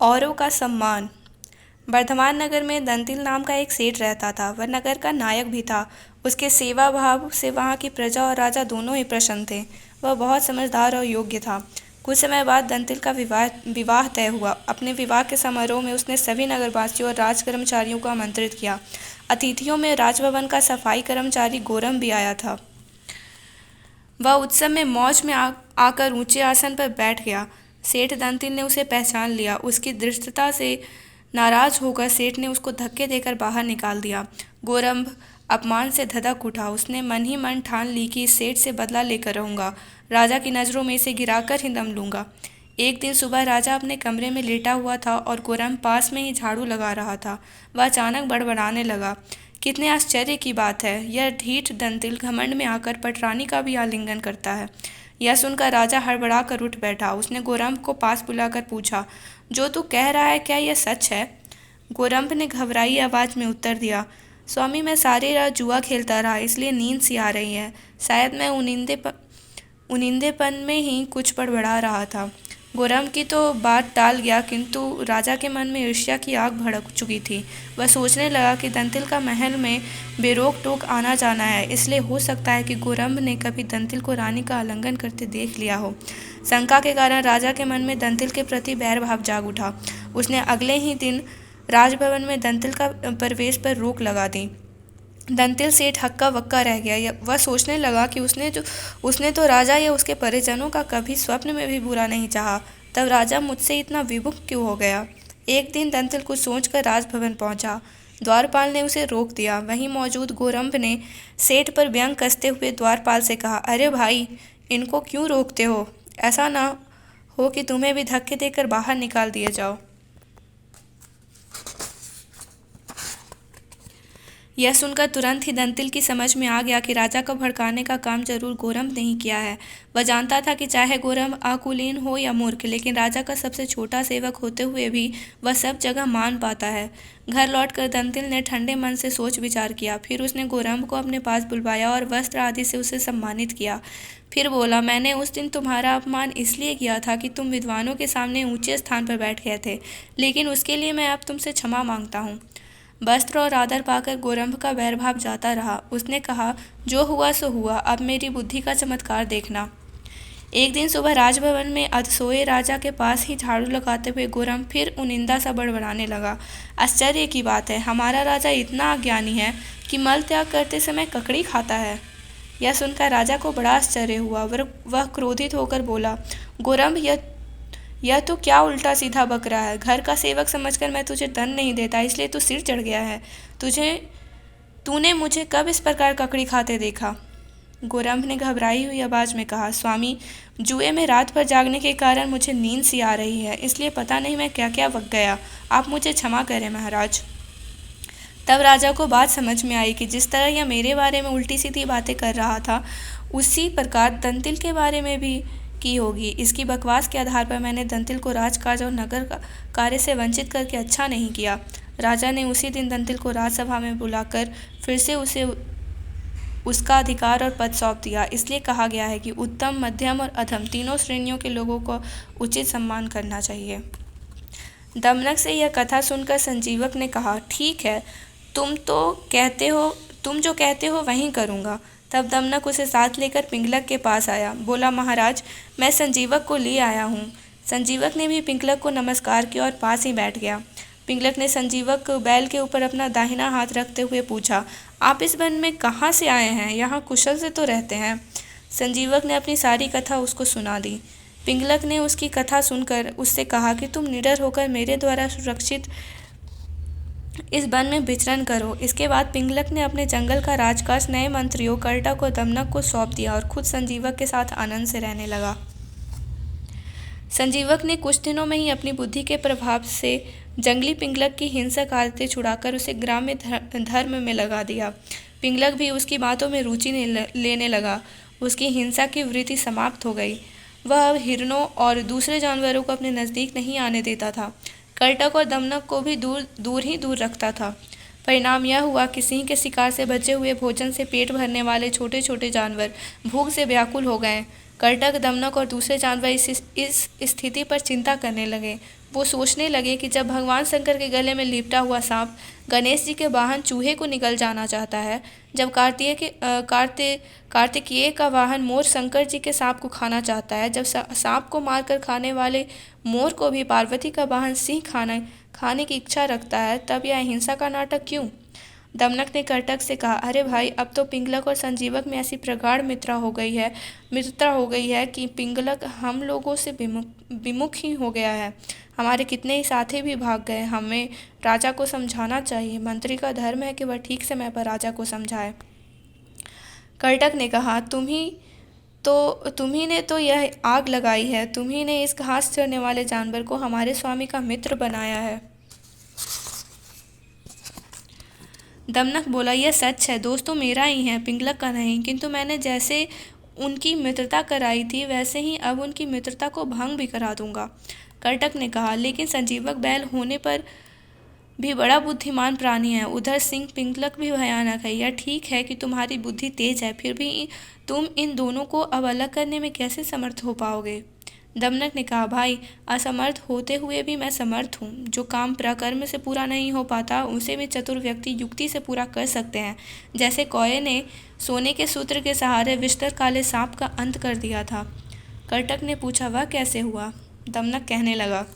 औरों का सम्मान। वर्धमान नगर में दंतिल नाम का एक सेठ रहता था। वह नगर का नायक भी था। उसके सेवा भाव से वहाँ की प्रजा और राजा दोनों ही प्रसन्न थे। वह बहुत समझदार और योग्य था। कुछ समय बाद दंतिल का विवाह तय हुआ। अपने विवाह के समारोह में उसने सभी नगरवासियों और राज कर्मचारियों को आमंत्रित किया। अतिथियों में राजभवन का सफाई कर्मचारी गोरम भी आया था। वह उत्सव में मौज में आकर ऊंचे आसन पर बैठ गया। सेठ दंतिल ने उसे पहचान लिया। उसकी धृष्टता से नाराज होकर सेठ ने उसको धक्के देकर बाहर निकाल दिया। गोरंभ अपमान से धधक उठा। उसने मन ही मन ठान ली कि इस सेठ से बदला लेकर रहूंगा। राजा की नज़रों में इसे गिराकर ही दम लूंगा। एक दिन सुबह राजा अपने कमरे में लेटा हुआ था और गोरंभ पास में ही झाड़ू लगा रहा था। वह अचानक बड़बड़ाने लगा, कितने आश्चर्य की बात है, यह ढीठ दंतिल घमंड में आकर पटरानी का भी आलिंगन करता है। यह सुनकर राजा हड़बड़ा कर उठ बैठा। उसने गोरंभ को पास बुलाकर पूछा, जो तू कह रहा है क्या यह सच है? गोरंभ ने घबराई आवाज में उत्तर दिया, स्वामी मैं सारी रात जुआ खेलता रहा, इसलिए नींद सी आ रही है। शायद मैं उनिंदेपन में ही कुछ बड़बड़ा रहा था। गोरंभ की तो बात टाल गया, किंतु राजा के मन में ईर्ष्या की आग भड़क चुकी थी। वह सोचने लगा कि दंतिल का महल में बेरोक टोक आना जाना है, इसलिए हो सकता है कि गोरंभ ने कभी दंतिल को रानी का आलिंगन करते देख लिया हो। शंका के कारण राजा के मन में दंतिल के प्रति बैर भाव जाग उठा। उसने अगले ही दिन राजभवन में दंतिल का प्रवेश पर रोक लगा दी। दंतिल सेठ हक्का बक्का रह गया। वह सोचने लगा कि उसने तो राजा या उसके परिजनों का कभी स्वप्न में भी बुरा नहीं चाहा, तब राजा मुझसे इतना विमुख क्यों हो गया। एक दिन दंतिल कुछ सोचकर राजभवन पहुंचा। द्वारपाल ने उसे रोक दिया। वहीं मौजूद गोरंभ ने सेठ पर व्यंग कसते हुए द्वारपाल से कहा, अरे भाई, इनको क्यों रोकते हो? ऐसा ना हो कि तुम्हें भी धक्के देकर बाहर निकाल दिया जाओ। यह सुनकर तुरंत ही दंतिल की समझ में आ गया कि राजा को भड़काने का काम जरूर गोरंभ ने ही किया है। वह जानता था कि चाहे गोरंभ अकुलीन हो या मूर्ख, लेकिन राजा का सबसे छोटा सेवक होते हुए भी वह सब जगह मान पाता है। घर लौटकर दंतिल ने ठंडे मन से सोच विचार किया। फिर उसने गोरंभ को अपने पास बुलवाया और वस्त्र आदि से उसे सम्मानित किया। फिर बोला, मैंने उस दिन तुम्हारा अपमान इसलिए किया था कि तुम विद्वानों के सामने ऊंचे स्थान पर बैठ गए थे, लेकिन उसके लिए मैं अब तुमसे क्षमा मांगता हूँ। वस्त्र और आदर पाकर गोरंभ का वैरभाव जाता रहा। उसने कहा, जो हुआ सो हुआ, अब मेरी बुद्धि का चमत्कार देखना। एक दिन सुबह राजभवन में अधसोए राजा के पास ही झाड़ू लगाते हुए गोरंभ फिर उनिंदा सा बड़बड़ाने लगा। आश्चर्य की बात है, हमारा राजा इतना अज्ञानी है कि मल त्याग करते समय ककड़ी खाता है। यह सुनकर राजा को बड़ा आश्चर्य हुआ। वह क्रोधित होकर बोला, गोरंभ, यह तो क्या उल्टा सीधा बक रहा है। घर का सेवक समझकर मैं तुझे दंड नहीं देता, इसलिए तू सिर चढ़ गया है। तूने मुझे कब इस प्रकार ककड़ी खाते देखा? गोरंभ ने घबराई हुई आवाज में कहा, स्वामी, जुए में रात भर जागने के कारण मुझे नींद सी आ रही है, इसलिए पता नहीं मैं क्या क्या बक गया। आप मुझे क्षमा करें महाराज। तब राजा को बात समझ में आई कि जिस तरह यह मेरे बारे में उल्टी सीधी बातें कर रहा था, उसी प्रकार दंतिल के बारे में भी की होगी। इसकी बकवास के आधार पर मैंने दंतिल को राजकाज और नगर कार्य से वंचित करके अच्छा नहीं किया। राजा ने उसी दिन दंतिल को राजसभा में बुलाकर फिर से उसे उसका अधिकार और पद सौंप दिया। इसलिए कहा गया है कि उत्तम, मध्यम और अधम तीनों श्रेणियों के लोगों को उचित सम्मान करना चाहिए। दमनक से यह कथा सुनकर संजीवक ने कहा, ठीक है, तुम जो कहते हो वहीं करूँगा। तब दमनक उसे साथ लेकर पिंगलक के पास आया। बोला, महाराज, मैं संजीवक को ले आया हूँ। संजीवक ने भी पिंगलक को नमस्कार किया और पास ही बैठ गया। पिंगलक ने संजीवक बैल के ऊपर अपना दाहिना हाथ रखते हुए पूछा, आप इस वन में कहाँ से आए हैं? यहाँ कुशल से तो रहते हैं। संजीवक ने अपनी सारी कथा उसको सुना दी। पिंगलक ने उसकी कथा सुनकर उससे कहा कि तुम निडर होकर मेरे द्वारा सुरक्षित इस वन में विचरण करो। इसके बाद पिंगलक ने अपने जंगल का राजकाज नए मंत्रियों कर्टक और दमनक को सौंप दिया और खुद संजीवक के साथ आनंद से रहने लगा। संजीवक ने कुछ दिनों में ही अपनी बुद्धि के प्रभाव से जंगली पिंगलक की हिंसक आदतें छुड़ाकर उसे ग्राम्य धर्म में लगा दिया। पिंगलक भी उसकी बातों में रुचि लेने लगा। उसकी हिंसा की वृत्ति समाप्त हो गई। वह अब हिरणों और दूसरे जानवरों को अपने नज़दीक नहीं आने देता था। कर्टक और दमनक को भी दूर रखता था। परिणाम यह हुआ कि सिंह के शिकार से बचे हुए भोजन से पेट भरने वाले छोटे छोटे जानवर भूख से व्याकुल हो गए। कर्टक, दमनक और दूसरे जानवर इस स्थिति पर चिंता करने लगे। वो सोचने लगे कि जब भगवान शंकर के गले में लिपटा हुआ सांप गणेश जी के वाहन चूहे को निगल जाना चाहता है, जब कार्तिकेय का वाहन मोर शंकर जी के सांप को खाना चाहता है, जब सांप को मारकर खाने वाले मोर को भी पार्वती का वाहन सिंह खाने की इच्छा रखता है, तब यह हिंसा का नाटक क्यों? दमनक ने कर्टक से कहा, अरे भाई, अब तो पिंगलक और संजीवक में ऐसी प्रगाढ़ मित्रता हो गई है कि पिंगलक हम लोगों से विमुख ही हो गया है। हमारे कितने ही साथी भी भाग गए। हमें राजा को समझाना चाहिए। मंत्री का धर्म है कि वह ठीक समय पर राजा को समझाए। कर्टक ने कहा, तुम्ही ने तो यह आग लगाई है। तुम्ही ने इस घास चरने वाले जानवर को हमारे स्वामी का मित्र बनाया है। दमनक बोला, यह सच है। दोस्त तो मेरा ही है, पिंगलक का नहीं। किंतु मैंने जैसे उनकी मित्रता कराई थी, वैसे ही अब उनकी मित्रता को भंग भी करा दूंगा। कर्टक ने कहा, लेकिन संजीवक बैल होने पर भी बड़ा बुद्धिमान प्राणी है। उधर सिंह पिंगलक भी भयानक है। यह ठीक है कि तुम्हारी बुद्धि तेज है, फिर भी तुम इन दोनों को अब अलग करने में कैसे समर्थ हो पाओगे? दमनक ने कहा, भाई, असमर्थ होते हुए भी मैं समर्थ हूँ। जो काम पराक्रम से पूरा नहीं हो पाता, उसे भी चतुर व्यक्ति युक्ति से पूरा कर सकते हैं। जैसे कौए ने सोने के सूत्र के सहारे विषधर काले सांप का अंत कर दिया था। कर्टक ने पूछा, वह कैसे हुआ? दमनक कहने लगा,